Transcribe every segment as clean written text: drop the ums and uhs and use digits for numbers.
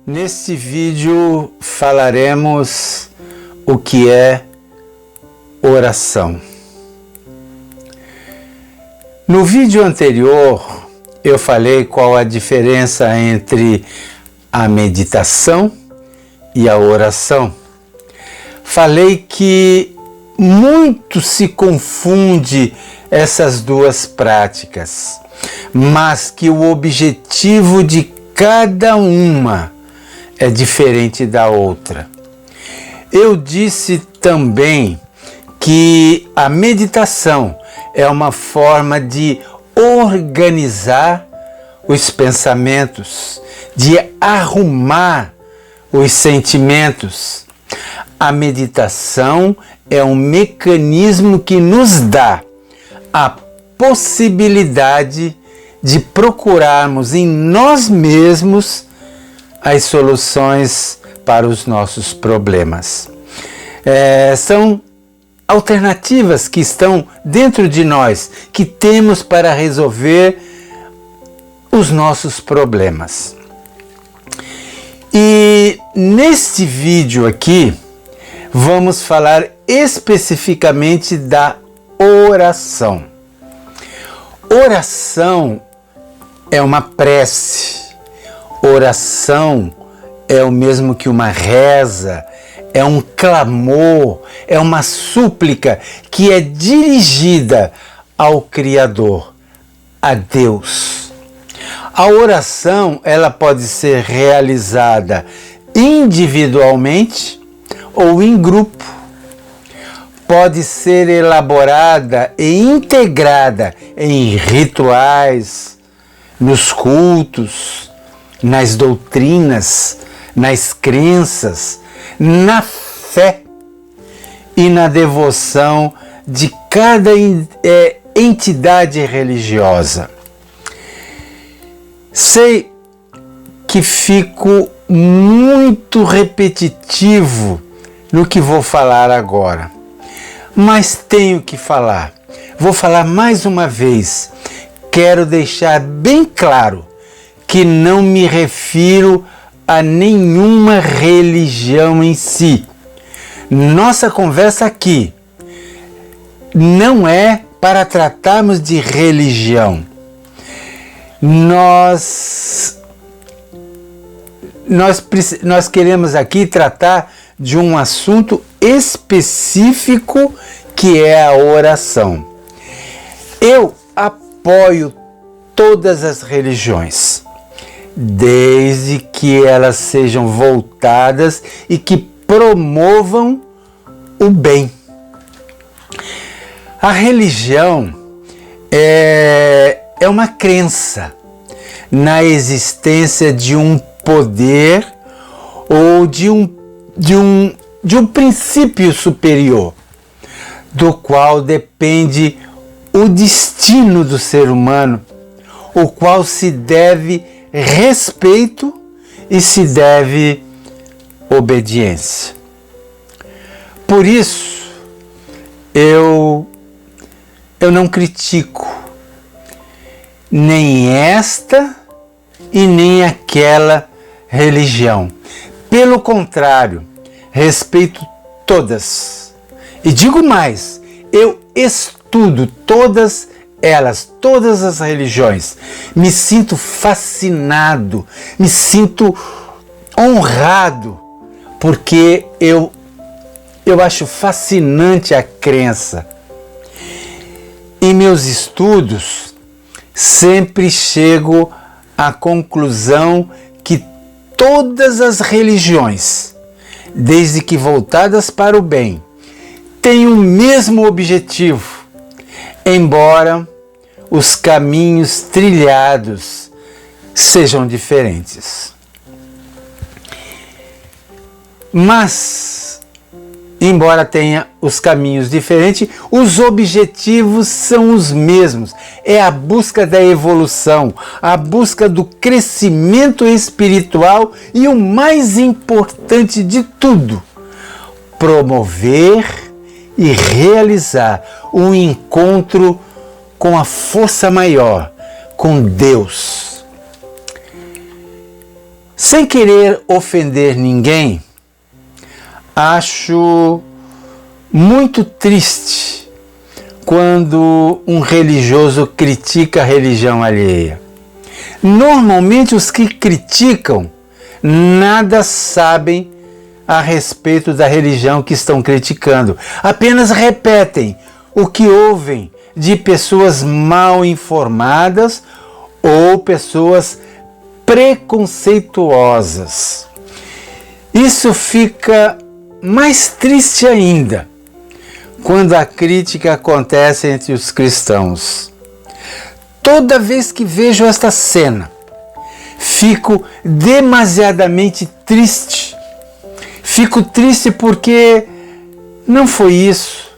Neste vídeo falaremos o que é oração. No vídeo anterior eu falei qual a diferença entre a meditação e a oração. Falei que muito se confunde essas duas práticas, mas que o objetivo de cada uma é diferente da outra. Eu disse também que a meditação é uma forma de organizar os pensamentos, de arrumar os sentimentos. A meditação é um mecanismo que nos dá a possibilidade de procurarmos em nós mesmos as soluções para os nossos problemas. São alternativas que estão dentro de nós, que temos para resolver os nossos problemas. E neste vídeo aqui, vamos falar especificamente da oração. Oração é uma prece. Oração é o mesmo que uma reza, é um clamor, é uma súplica que é dirigida ao Criador, a Deus. A oração, ela pode ser realizada individualmente ou em grupo. Pode ser elaborada e integrada em rituais, nos cultos, nas doutrinas, nas crenças, na fé e na devoção de cada entidade religiosa. Sei que fico muito repetitivo no que vou falar agora, mas tenho que falar. Vou falar mais uma vez. Quero deixar bem claro que não me refiro a nenhuma religião em si. Nossa conversa aqui não é para tratarmos de religião. Nós queremos aqui tratar de um assunto específico que é a oração. Eu apoio todas as religiões, desde que elas sejam voltadas e que promovam o bem. A religião é uma crença na existência de um poder ou de um princípio superior, do qual depende o destino do ser humano, o qual se deve respeito e se deve obediência. Por isso, eu não critico nem esta e nem aquela religião. Pelo contrário, respeito todas. E digo mais, eu estudo todas elas, todas as religiões. Me sinto fascinado, me sinto honrado, porque eu acho fascinante a crença. Em meus estudos, sempre chego à conclusão que todas as religiões, desde que voltadas para o bem, têm o mesmo objetivo, embora os caminhos trilhados sejam diferentes. Mas, embora tenha os caminhos diferentes, os objetivos são os mesmos. É a busca da evolução, a busca do crescimento espiritual e, o mais importante de tudo, promover e realizar um encontro com a força maior, com Deus. Sem querer ofender ninguém, acho muito triste quando um religioso critica a religião alheia. Normalmente os que criticam nada sabem a respeito da religião que estão criticando, apenas repetem o que ouvem de pessoas mal informadas ou pessoas preconceituosas. Isso fica mais triste ainda quando a crítica acontece entre os cristãos. Toda vez que vejo esta cena, fico demasiadamente triste. Fico triste porque não foi isso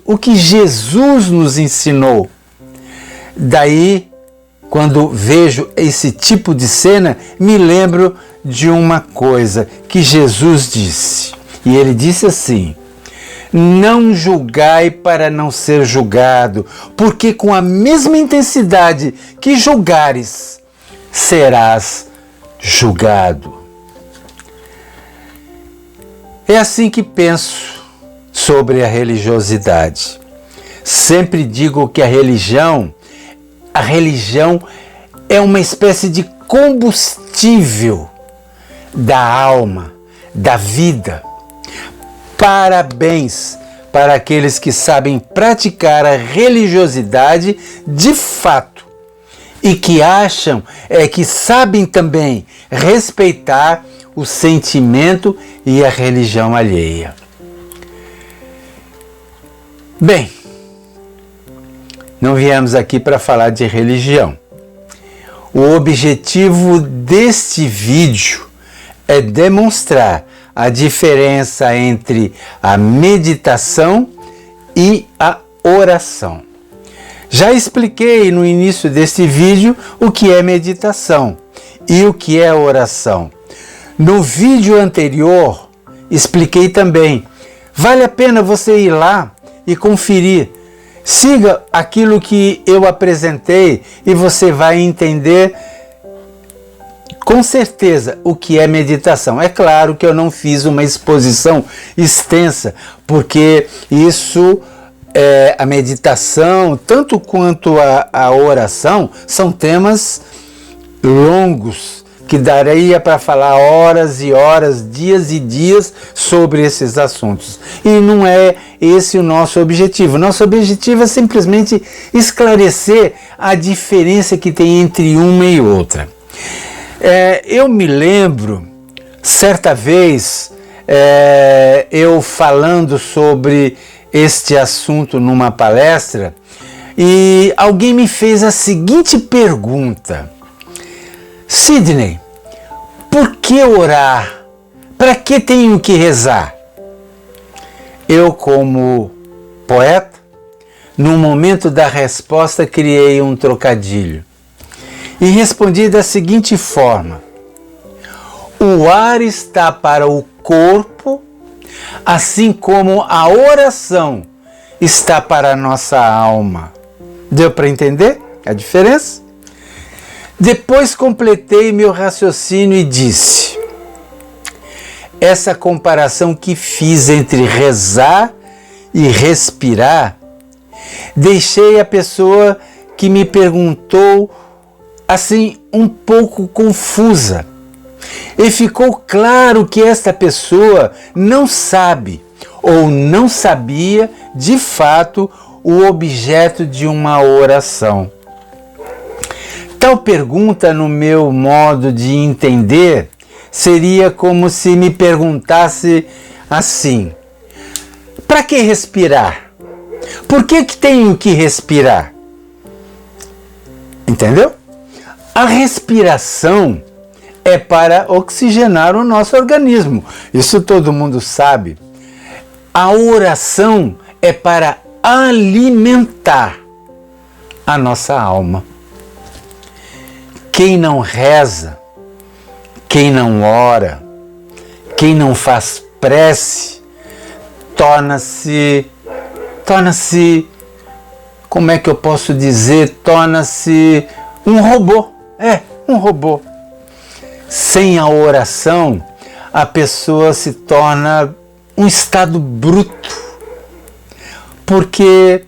o que Jesus nos ensinou. Daí, quando vejo esse tipo de cena, me lembro de uma coisa que Jesus disse. E ele disse assim: não julgai para não ser julgado, porque com a mesma intensidade que julgares, serás julgado. É assim que penso sobre a religiosidade. Sempre digo que a religião é uma espécie de combustível da alma, da vida. Parabéns para aqueles que sabem praticar a religiosidade de fato e que acham que sabem também respeitar o sentimento e a religião alheia. Bem, não viemos aqui para falar de religião. O objetivo deste vídeo é demonstrar a diferença entre a meditação e a oração. Já expliquei no início deste vídeo o que é meditação e o que é oração. No vídeo anterior, expliquei também. Vale a pena você ir lá e conferir. Siga aquilo que eu apresentei e você vai entender com certeza o que é meditação. É claro que eu não fiz uma exposição extensa, porque isso, a meditação, tanto quanto a oração, são temas longos, que daria para falar horas e horas, dias e dias sobre esses assuntos. E não é esse o nosso objetivo. Nosso objetivo é simplesmente esclarecer a diferença que tem entre uma e outra. Eu me lembro, certa vez, eu falando sobre este assunto numa palestra, e alguém me fez a seguinte pergunta: Sidney, por que orar? Para que tenho que rezar? Eu, como poeta, no momento da resposta criei um trocadilho e respondi da seguinte forma: o ar está para o corpo, assim como a oração está para a nossa alma. Deu para entender a diferença? Depois completei meu raciocínio e disse: essa comparação que fiz entre rezar e respirar, deixei a pessoa que me perguntou assim um pouco confusa. E ficou claro que esta pessoa não sabe ou não sabia de fato o objeto de uma oração. Tal pergunta, no meu modo de entender, seria como se me perguntasse assim: para que respirar? Por que tenho que respirar? Entendeu? A respiração é para oxigenar o nosso organismo. Isso todo mundo sabe. A oração é para alimentar a nossa alma. Quem não reza, quem não ora, quem não faz prece, torna-se, como é que eu posso dizer? Torna-se um robô. Um robô. sem a oração, a pessoa se torna um estado bruto, porque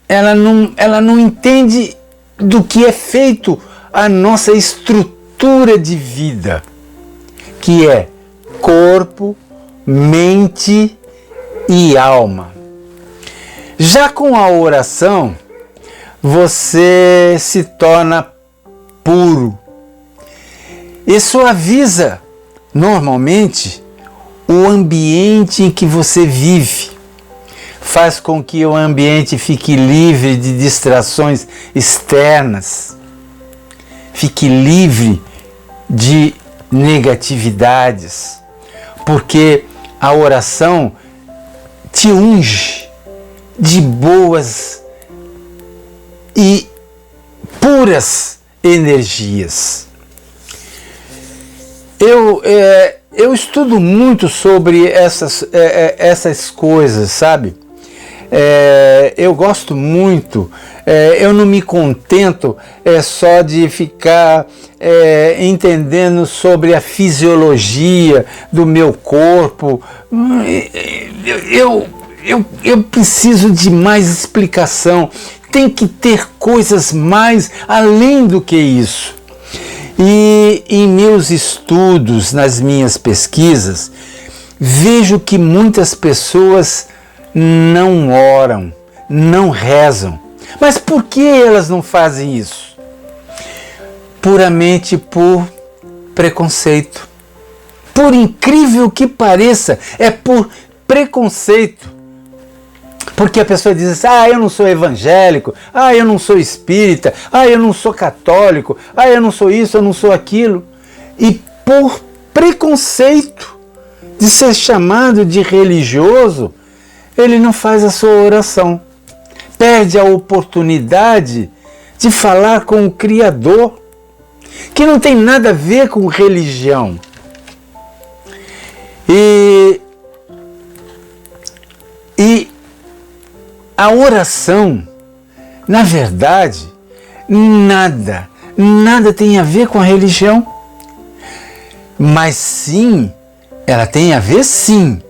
ela não entende do que é feito a nossa estrutura de vida, que é corpo, mente e alma. Já com a oração, você se torna puro e suaviza normalmente o ambiente em que você vive. Faz com que o ambiente fique livre de distrações externas, fique livre de negatividades, porque a oração te unge de boas e puras energias. Eu estudo muito sobre essas coisas, sabe? Eu gosto muito, eu não me contento só de ficar entendendo sobre a fisiologia do meu corpo. Eu preciso de mais explicação, tem que ter coisas mais além do que isso. E em meus estudos, nas minhas pesquisas, vejo que muitas pessoas não oram, não rezam. Mas por que elas não fazem isso? Puramente por preconceito. Por incrível que pareça, é por preconceito. Porque a pessoa diz assim, eu não sou evangélico, eu não sou espírita, eu não sou católico, eu não sou isso, eu não sou aquilo. E por preconceito de ser chamado de religioso, ele não faz a sua oração. Perde a oportunidade de falar com o Criador, que não tem nada a ver com religião. E a oração, na verdade, nada tem a ver com a religião, mas sim, ela tem a ver sim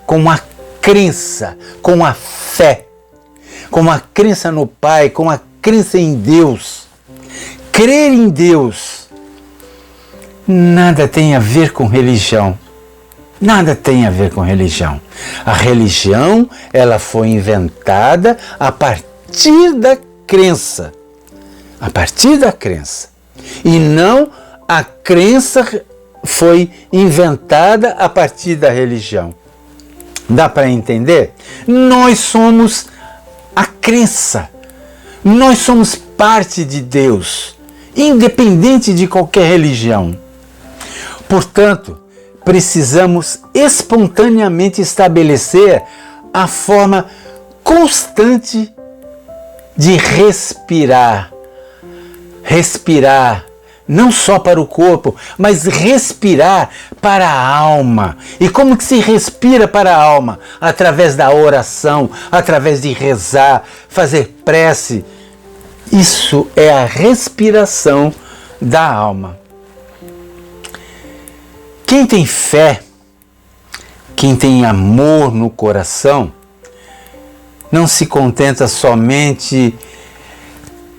com a crença, com a fé, com a crença no Pai, com a crença em Deus. Crer em Deus nada tem a ver com religião. Nada tem a ver com religião. A religião, ela foi inventada a partir da crença. A partir da crença. E não a crença foi inventada a partir da religião. Dá para entender? Nós somos a crença. Nós somos parte de Deus, independente de qualquer religião. Portanto, precisamos espontaneamente estabelecer a forma constante de respirar. Respirar não só para o corpo, mas respirar para a alma. E como que se respira para a alma? Através da oração, através de rezar, fazer prece. Isso é a respiração da alma. Quem tem fé, quem tem amor no coração, não se contenta somente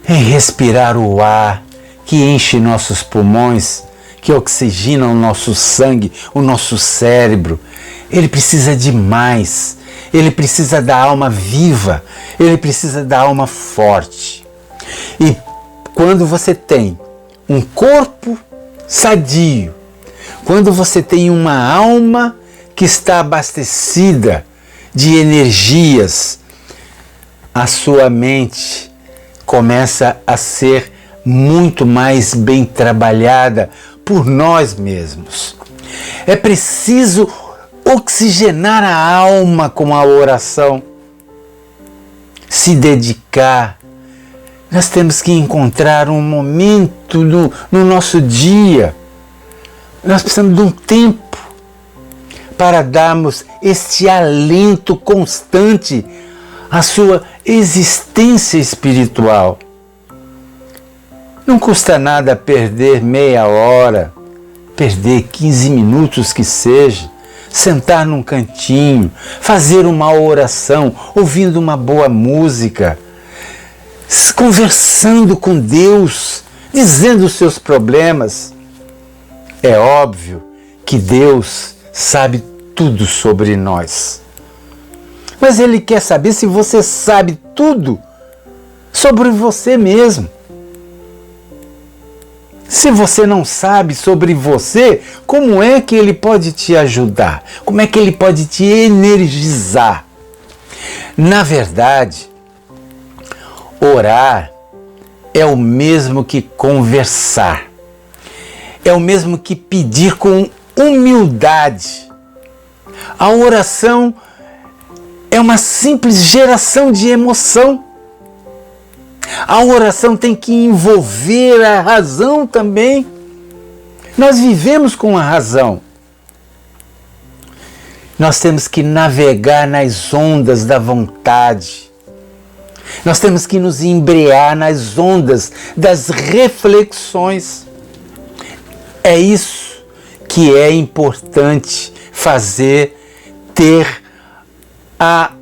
em respirar o ar que enche nossos pulmões, que oxigena o nosso sangue, o nosso cérebro. Ele precisa de mais. Ele precisa da alma viva. Ele precisa da alma forte. E quando você tem um corpo sadio, quando você tem uma alma que está abastecida de energias, a sua mente começa a ser muito mais bem trabalhada por nós mesmos. É preciso oxigenar a alma com a oração, se dedicar. Nós temos que encontrar um momento no nosso dia. Nós precisamos de um tempo para darmos este alento constante à sua existência espiritual. Não custa nada perder meia hora, perder 15 minutos que seja, sentar num cantinho, fazer uma oração, ouvindo uma boa música, conversando com Deus, dizendo os seus problemas. É óbvio que Deus sabe tudo sobre nós. Mas Ele quer saber se você sabe tudo sobre você mesmo. Se você não sabe sobre você, como é que Ele pode te ajudar? Como é que Ele pode te energizar? Na verdade, orar é o mesmo que conversar. É o mesmo que pedir com humildade. A oração é uma simples geração de emoção. A oração tem que envolver a razão também. Nós vivemos com a razão. Nós temos que navegar nas ondas da vontade. Nós temos que nos embrear nas ondas das reflexões. É isso que é importante fazer, ter a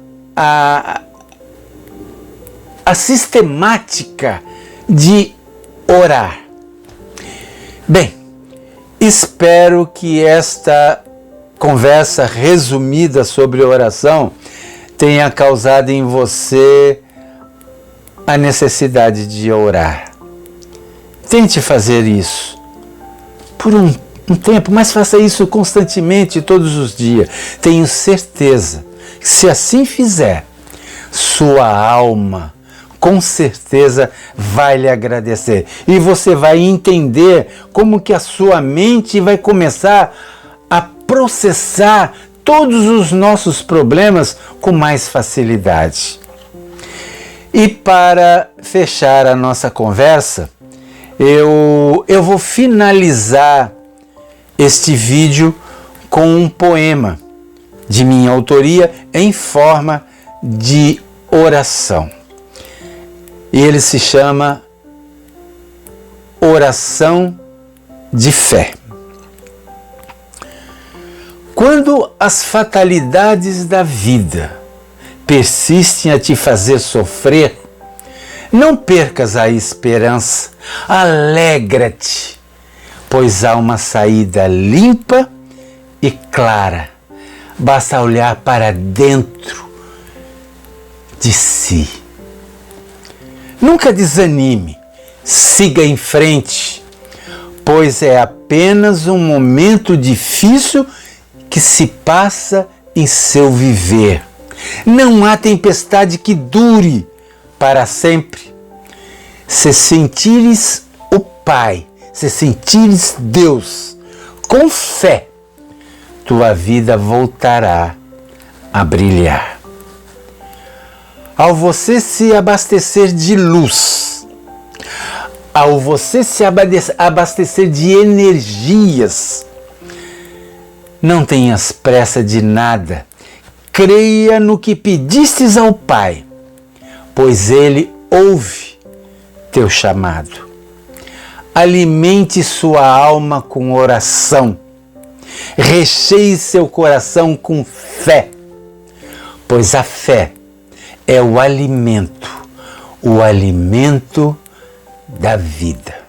sistemática de orar. Bem, espero que esta conversa resumida sobre oração tenha causado em você a necessidade de orar. Tente fazer isso por um tempo, mas faça isso constantemente, todos os dias. Tenho certeza que se assim fizer, sua alma com certeza vai lhe agradecer. E você vai entender como que a sua mente vai começar a processar todos os nossos problemas com mais facilidade. E para fechar a nossa conversa, eu vou finalizar este vídeo com um poema de minha autoria em forma de oração. E ele se chama Oração de Fé. Quando as fatalidades da vida persistem a te fazer sofrer, não percas a esperança, alegra-te, pois há uma saída limpa e clara. Basta olhar para dentro de si. Nunca desanime, siga em frente, pois é apenas um momento difícil que se passa em seu viver. Não há tempestade que dure para sempre. Se sentires o Pai, se sentires Deus, com fé, tua vida voltará a brilhar. Ao você se abastecer de luz, ao você se abastecer de energias, não tenhas pressa de nada. Creia no que pedistes ao Pai, pois Ele ouve teu chamado. Alimente sua alma com oração. Recheie seu coração com fé, pois a fé é o alimento da vida.